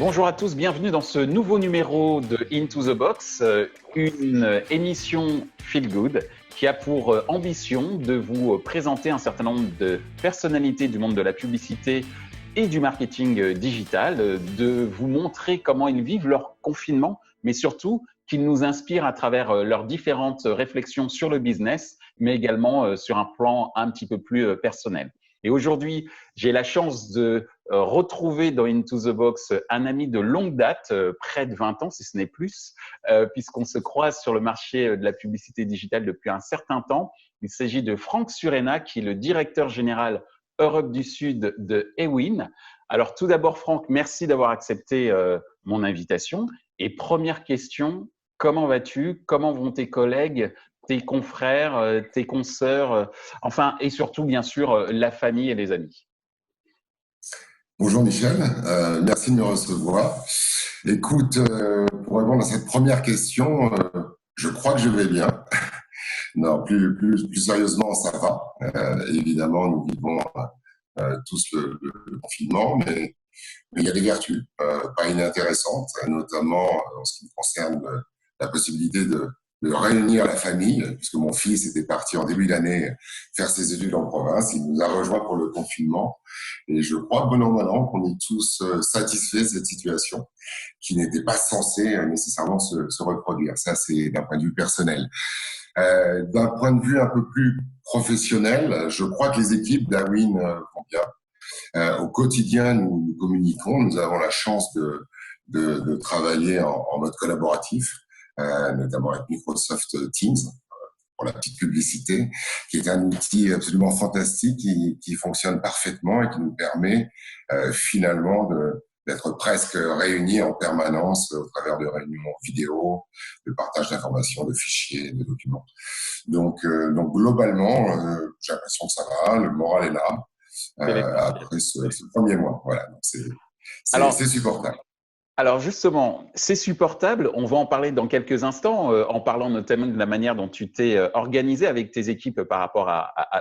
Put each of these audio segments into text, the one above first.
Bonjour à tous, bienvenue dans ce nouveau numéro de Into the Box, une émission Feel Good qui a pour ambition de vous présenter un certain nombre de personnalités du monde de la publicité et du marketing digital, de vous montrer comment ils vivent leur confinement, mais surtout qu'ils nous inspirent à travers leurs différentes réflexions sur le business, mais également sur un plan un petit peu plus personnel. Et aujourd'hui, j'ai la chance de retrouver dans Into the Box un ami de longue date, près de 20 ans si ce n'est plus, puisqu'on se croise sur le marché de la publicité digitale depuis un certain temps. Il s'agit de Franck Surena, qui est le directeur général Europe du Sud de Ewin. Alors tout d'abord, Franck, merci d'avoir accepté mon invitation. Et première question, comment vas-tu? Comment vont tes collègues, tes confrères, tes consoeurs, enfin, et surtout, bien sûr, la famille et les amis? Bonjour Michel, merci de me recevoir. Écoute, pour répondre à cette première question, je crois que je vais bien. Non, plus sérieusement, ça va. Évidemment, nous vivons tous le confinement, mais il y a des vertus pas inintéressantes, notamment en ce qui me concerne la possibilité de réunir la famille, puisque mon fils était parti en début d'année faire ses études en province. Il nous a rejoints pour le confinement. Et je crois, bon an, mal an, qu'on est tous satisfaits de cette situation qui n'était pas censée nécessairement se reproduire. Ça, c'est d'un point de vue personnel. D'un point de vue un peu plus professionnel, je crois que les équipes d'Awin vont bien. Au quotidien, nous communiquons. Nous avons la chance de travailler en mode collaboratif, notamment avec Microsoft Teams, pour la petite publicité, qui est un outil absolument fantastique qui fonctionne parfaitement et qui nous permet finalement d'être presque réunis en permanence au travers de réunions vidéo, de partage d'informations, de fichiers, de documents. Donc globalement, j'ai l'impression que ça va, le moral est là. Après ce premier mois. Voilà, donc c'est supportable. Alors justement, c'est supportable. On va en parler dans quelques instants, en parlant notamment de la manière dont tu t'es organisé avec tes équipes par rapport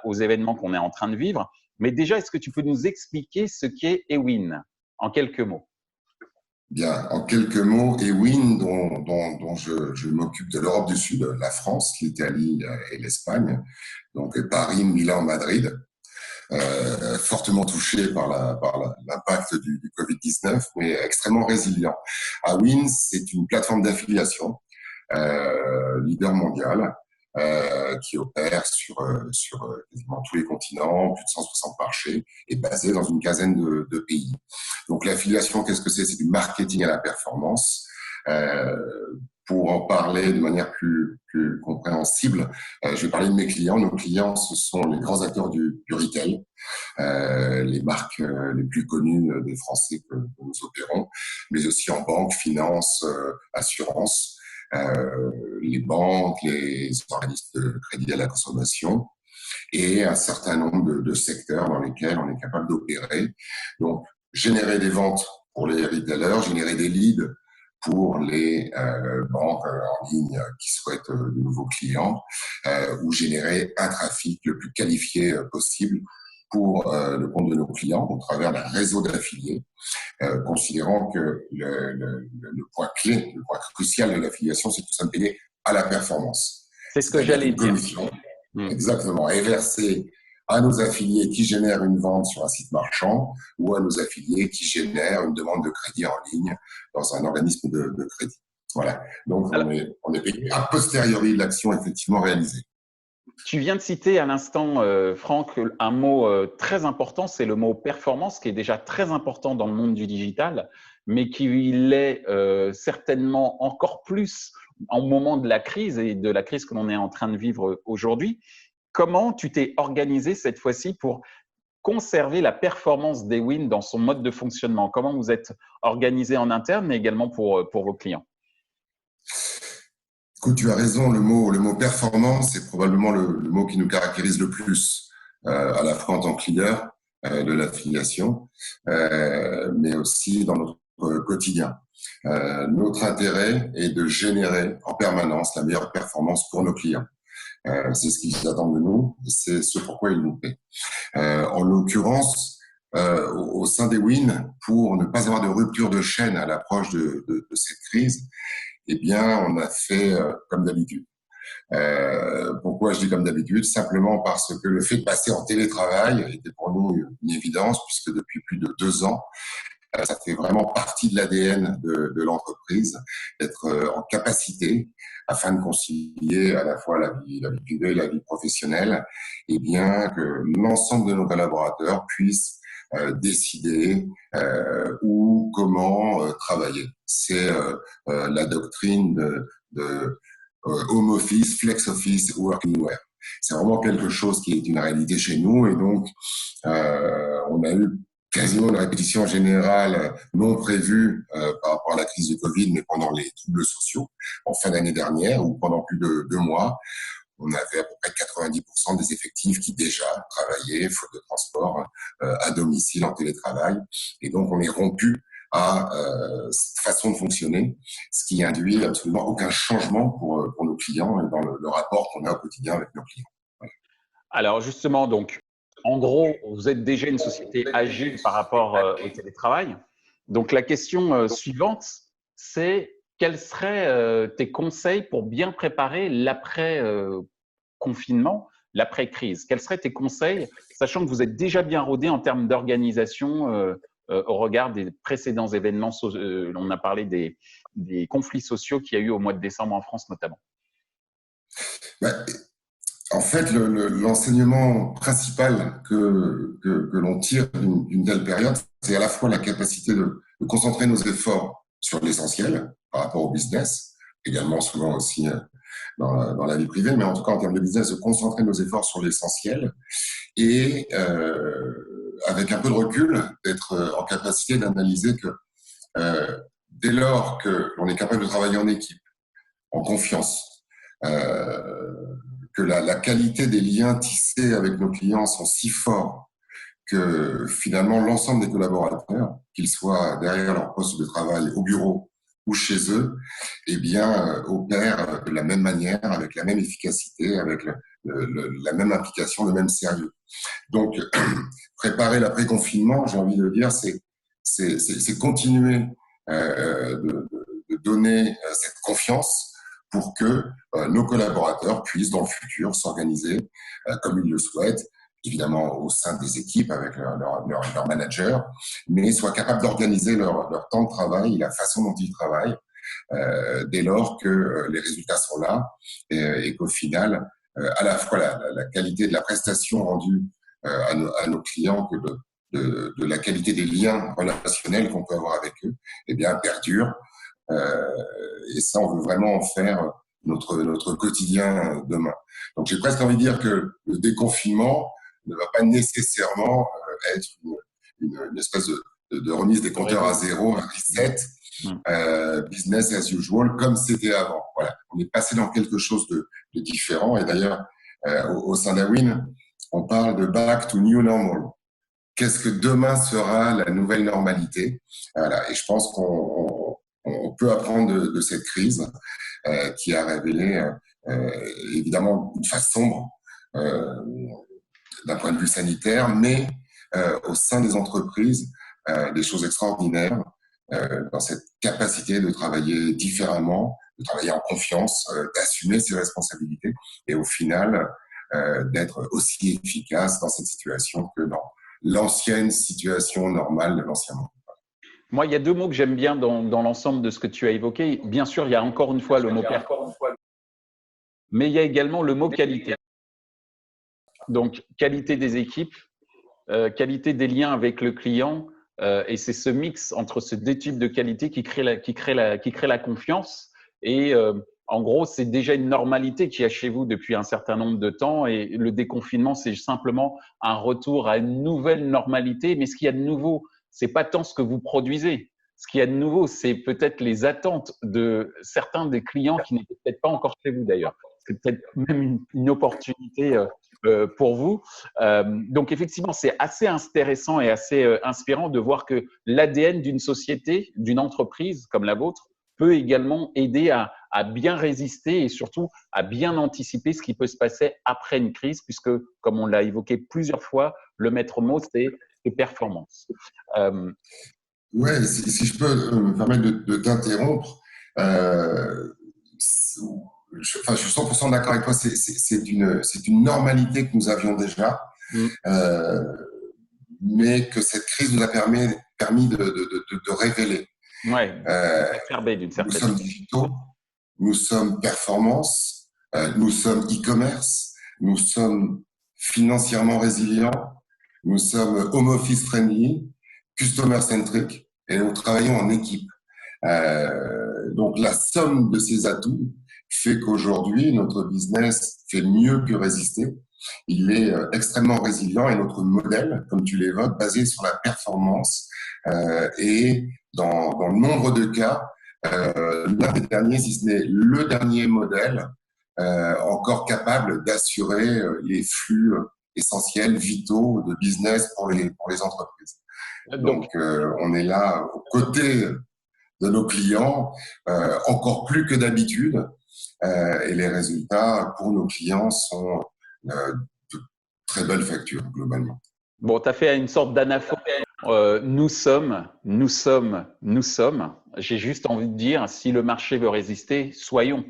aux événements qu'on est en train de vivre. Mais déjà, est-ce que tu peux nous expliquer ce qu'est Ewin en quelques mots? Bien, en quelques mots, Ewin, dont je m'occupe de l'Europe du Sud, la France, l'Italie et l'Espagne, donc Paris, Milan, Madrid. Fortement touché par l'impact du Covid-19, mais extrêmement résilient. Awin, c'est une plateforme d'affiliation leader mondial qui opère sur quasiment tous les continents, plus de 160 marchés, et basée dans une quinzaine de pays. Donc l'affiliation, qu'est-ce que c'est? C'est du marketing à la performance. Pour en parler de manière plus compréhensible, je vais parler de mes clients. Nos clients, ce sont les grands acteurs du retail, les marques les plus connues des Français que nous opérons, mais aussi en banque, finance, assurance, les banques, les organismes de crédit à la consommation et un certain nombre de secteurs dans lesquels on est capable d'opérer. Donc, générer des ventes pour les retailers, générer des leads pour les banques en ligne qui souhaitent de nouveaux clients ou générer un trafic le plus qualifié possible pour le compte de nos clients au travers d'un réseau d'affiliés, considérant que le point clé, le point crucial de l'affiliation, c'est que nous sommes payés à la performance. C'est ce que j'allais dire. Commission, exactement, est versée à nos affiliés qui génèrent une vente sur un site marchand ou à nos affiliés qui génèrent une demande de crédit en ligne dans un organisme de crédit. Voilà. Donc, on est payé a posteriori de l'action effectivement réalisée. Tu viens de citer à l'instant, Franck, un mot très important, c'est le mot performance, qui est déjà très important dans le monde du digital, mais qui l'est certainement encore plus en moment de la crise et de la crise que l'on est en train de vivre aujourd'hui. Comment tu t'es organisé cette fois-ci pour conserver la performance d'Ewin dans son mode de fonctionnement? Comment vous êtes organisé en interne, mais également pour vos clients? Écoute, tu as raison, le mot performance, c'est probablement le mot qui nous caractérise le plus, à la fois en tant que leader de l'affiliation, mais aussi dans notre quotidien. Notre intérêt est de générer en permanence la meilleure performance pour nos clients. C'est ce qu'ils attendent de nous, et c'est ce pourquoi ils nous paient. En l'occurrence, au sein des WIN pour ne pas avoir de rupture de chaîne à l'approche de cette crise, eh bien, on a fait comme d'habitude. Pourquoi je dis comme d'habitude? Simplement parce que le fait de passer en télétravail était pour nous une évidence, puisque depuis plus de 2 ans, ça fait vraiment partie de l'ADN de l'entreprise d'être en capacité, afin de concilier à la fois la vie privée et la vie professionnelle, et bien que l'ensemble de nos collaborateurs puissent décider où, comment travailler. C'est la doctrine de home office, flex office, working anywhere. C'est vraiment quelque chose qui est une réalité chez nous, et donc on a eu quasiment une répétition générale non prévue par rapport à la crise du Covid, mais pendant les troubles sociaux en fin d'année dernière, ou pendant plus de 2 mois, on avait à peu près 90% des effectifs qui déjà travaillaient, faute de transport, à domicile en télétravail. Et donc on est rompu à cette façon de fonctionner, ce qui induit absolument aucun changement pour nos clients et dans le rapport qu'on a au quotidien avec nos clients. Voilà. Alors justement, donc, en gros, vous êtes déjà une société agile par rapport au télétravail. Donc la question suivante, c'est quels seraient tes conseils pour bien préparer l'après-confinement, l'après-crise? Quels seraient tes conseils, sachant que vous êtes déjà bien rodé en termes d'organisation au regard des précédents événements? On a parlé des conflits sociaux qu'il y a eu au mois de décembre en France notamment. Ben, en fait, l'enseignement principal que l'on tire d'une telle période, c'est à la fois la capacité de concentrer nos efforts sur l'essentiel par rapport au business, également souvent aussi dans la vie privée, mais en tout cas en termes de business, de concentrer nos efforts sur l'essentiel et avec un peu de recul, d'être en capacité d'analyser que dès lors que l'on est capable de travailler en équipe, en confiance, que la qualité des liens tissés avec nos clients sont si forts que finalement l'ensemble des collaborateurs, qu'ils soient derrière leur poste de travail au bureau ou chez eux, eh bien, opèrent de la même manière, avec la même efficacité, avec la même implication, le même sérieux. Donc, préparer l'après-confinement, j'ai envie de dire, c'est continuer de donner cette confiance pour que nos collaborateurs puissent dans le futur s'organiser comme ils le souhaitent, évidemment au sein des équipes avec leur manager, mais soient capables d'organiser leur temps de travail, la façon dont ils travaillent, dès lors que les résultats sont là et qu'au final, à la fois la qualité de la prestation rendue à nos clients que de la qualité des liens relationnels qu'on peut avoir avec eux, eh bien, perdure. Et ça, on veut vraiment en faire notre quotidien demain. Donc, j'ai presque envie de dire que le déconfinement ne va pas nécessairement être une espèce de remise des compteurs à zéro, un reset, business as usual, comme c'était avant. Voilà. On est passé dans quelque chose de différent. Et d'ailleurs, au sein d'Awin, on parle de back to new normal. Qu'est-ce que demain sera la nouvelle normalité? Voilà. Et je pense qu'on peut apprendre de cette crise qui a révélé évidemment une phase sombre d'un point de vue sanitaire, mais au sein des entreprises, des choses extraordinaires dans cette capacité de travailler différemment, de travailler en confiance, d'assumer ses responsabilités et au final d'être aussi efficace dans cette situation que dans l'ancienne situation normale de l'ancien monde. Moi, il y a deux mots que j'aime bien dans l'ensemble de ce que tu as évoqué. Bien sûr, il y a encore une fois le mot performance, mais il y a également le mot qualité. Donc, qualité des équipes, qualité des liens avec le client, et c'est ce mix entre ces deux types de qualité qui crée la confiance. Et en gros, c'est déjà une normalité qu'il y a chez vous depuis un certain nombre de temps. Et le déconfinement, c'est simplement un retour à une nouvelle normalité. Mais ce qu'il y a de nouveau, c'est pas tant ce que vous produisez. Ce qu'il y a de nouveau, c'est peut-être les attentes de certains des clients qui n'étaient peut-être pas encore chez vous d'ailleurs. C'est peut-être même une opportunité pour vous. Donc effectivement, c'est assez intéressant et assez inspirant de voir que l'ADN d'une société, d'une entreprise comme la vôtre, peut également aider à bien résister et surtout à bien anticiper ce qui peut se passer après une crise, puisque, comme on l'a évoqué plusieurs fois, le maître mot, c'est et performance. Ouais, si je peux me permettre de t'interrompre, je suis 100% d'accord avec toi. C'est une normalité que nous avions déjà, Mm. euh, mais que cette crise nous a permis de révéler. Ouais, Euh, exacerbé d'une nous certaine sommes manière. digitaux, nous sommes performance, nous sommes e-commerce, nous sommes financièrement résilients, nous sommes home office friendly, customer centric, et nous travaillons en équipe. Donc la somme de ces atouts fait qu'aujourd'hui, notre business fait mieux que résister. Il est extrêmement résilient et notre modèle, comme tu l'évoques, basé sur la performance et dans le nombre de cas, l'un des derniers, si ce n'est le dernier modèle encore capable d'assurer les flux essentiels, vitaux de business pour les entreprises. Donc, Donc, on est là aux côtés de nos clients, encore plus que d'habitude, et les résultats pour nos clients sont de très belles factures, globalement. bon, tu as fait une sorte d'anaphore. Nous sommes. J'ai juste envie de dire, si le marché veut résister, soyons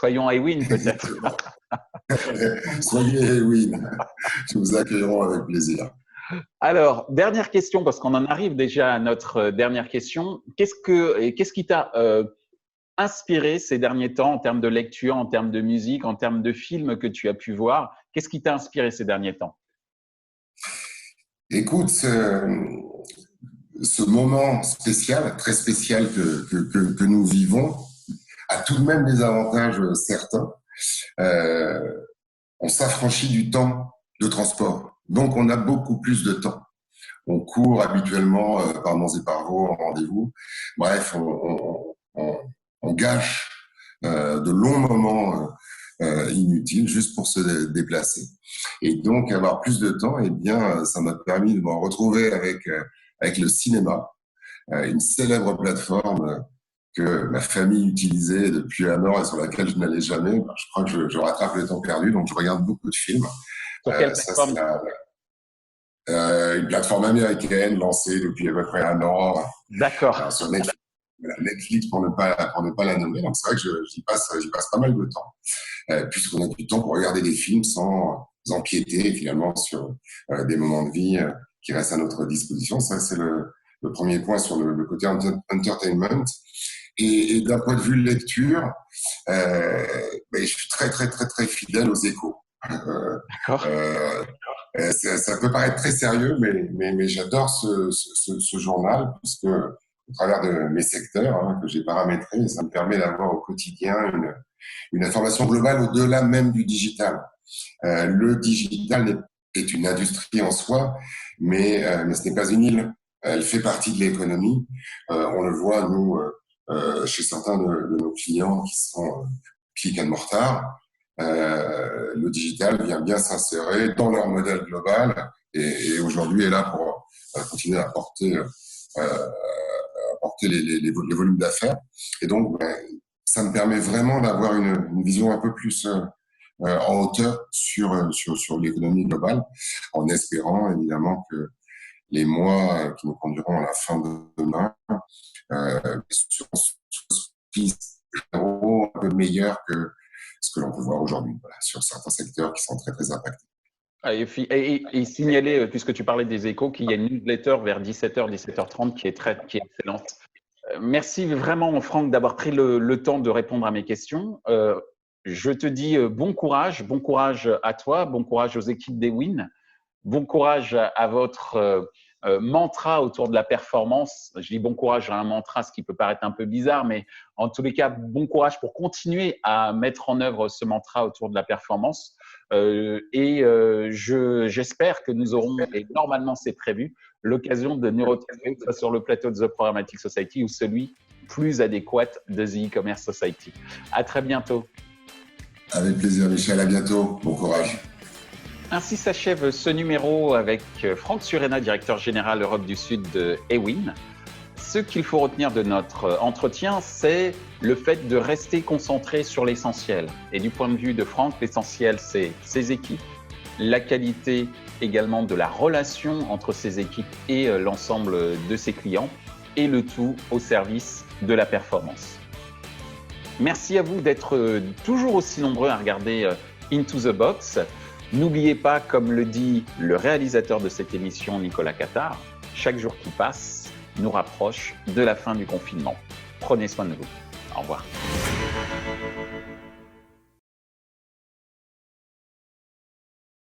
iWin peut-être. Soyez oui, nous vous accueillerons avec plaisir. Alors, dernière question, parce qu'on en arrive déjà à notre dernière question. Qu'est-ce qui t'a inspiré ces derniers temps en termes de lecture, en termes de musique, en termes de films que tu as pu voir? Qu'est-ce qui t'a inspiré ces derniers temps? Écoute, ce moment spécial, très spécial que nous vivons, a tout de même des avantages certains. Euh, on s'affranchit du temps de transport, donc on a beaucoup plus de temps. On court habituellement par Mons et par Vaux en rendez-vous. Bref, on gâche de longs moments inutiles juste pour se déplacer. Et donc, avoir plus de temps, eh bien, ça m'a permis de me retrouver avec le cinéma, une célèbre plateforme que ma famille utilisait depuis un an et sur laquelle je n'allais jamais. Je crois que je rattrape le temps perdu, donc je regarde beaucoup de films. Sur quelle Ça, plateforme? une plateforme américaine lancée depuis à peu près un an. D'accord. Alors, sur Netflix pour ne pas la nommer. Donc c'est vrai que j'y passe pas mal de temps, puisqu'on a du temps pour regarder des films sans empiéter finalement sur des moments de vie qui restent à notre disposition. Ça, c'est le premier point sur le côté entertainment. Et d'un point de vue lecture, je suis très fidèle aux échos. D'accord. Ça peut paraître très sérieux, mais j'adore ce journal, puisque au travers de mes secteurs que j'ai paramétrés, ça me permet d'avoir au quotidien une information globale au-delà même du digital. Le digital est une industrie en soi, mais ce n'est pas une île. Elle fait partie de l'économie. On le voit, nous, chez certains de nos clients qui sont click and mortar. Le digital vient bien s'insérer dans leur modèle global et aujourd'hui est là pour continuer à porter les volumes d'affaires. Et donc, ça me permet vraiment d'avoir une vision un peu plus en hauteur sur l'économie globale, en espérant évidemment que les mois qui nous conduiront à la fin de demain seront un peu meilleurs que ce que l'on peut voir aujourd'hui sur certains secteurs qui sont très impactés. Et signaler, puisque tu parlais des échos, qu'il y a une newsletter vers 17h, 17h30 qui est excellente. Merci vraiment, Franck, d'avoir pris le temps de répondre à mes questions. Je te dis bon courage à toi, bon courage aux équipes d'eWin, bon courage à votre mantra autour de la performance. Je dis bon courage à un mantra, ce qui peut paraître un peu bizarre, mais en tous les cas, bon courage pour continuer à mettre en œuvre ce mantra autour de la performance. J'espère que nous aurons, et normalement c'est prévu, l'occasion de nous retrouver soit sur le plateau de The Programmatic Society ou celui plus adéquat de The E-Commerce Society. À très bientôt. Avec plaisir, Michel. À bientôt. Bon courage. Ainsi s'achève ce numéro avec Franck Surena, directeur général Europe du Sud de eWin. Ce qu'il faut retenir de notre entretien, c'est le fait de rester concentré sur l'essentiel. Et du point de vue de Franck, l'essentiel, c'est ses équipes, la qualité également de la relation entre ses équipes et l'ensemble de ses clients, et le tout au service de la performance. Merci à vous d'être toujours aussi nombreux à regarder Into the Box. N'oubliez pas, comme le dit le réalisateur de cette émission, Nicolas Cattard, chaque jour qui passe nous rapproche de la fin du confinement. Prenez soin de vous. Au revoir.